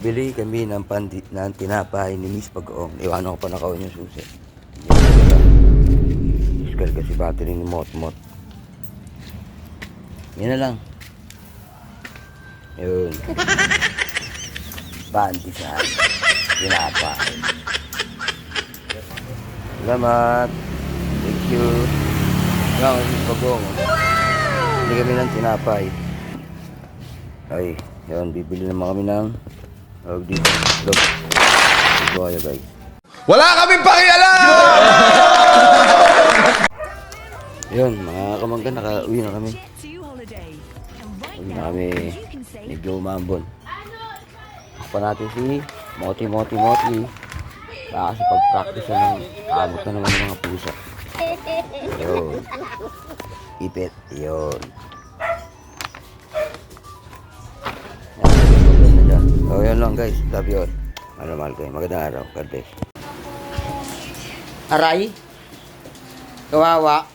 Bili kami ng tinapay ni Miss Pag-ong. Iwanan ko pa nakawin yung susi. Iskal kasi battery ni Mot-Mot. Yan na lang. Yun. Bandisan. Tinapay. Salamat. Thank you. Nga, Miss Pag-ong. Bili kami ng tinapay. Ay, yun. Bibili naman kami ng dito. Look. Ito kayo guys. Wala kaming pakialam! Yun, mga kamanggan, naka-uwi na kami. Uwi na kami. Medyo umambon. Ako natin si Moti. Baka kasi pag-practice na ng abot na naman ng mga pusa. Yun. Ipit. Yun. So yun lang guys. Love you all. Mahal kayo. Magandang araw. God bless. Aray. Kawawa.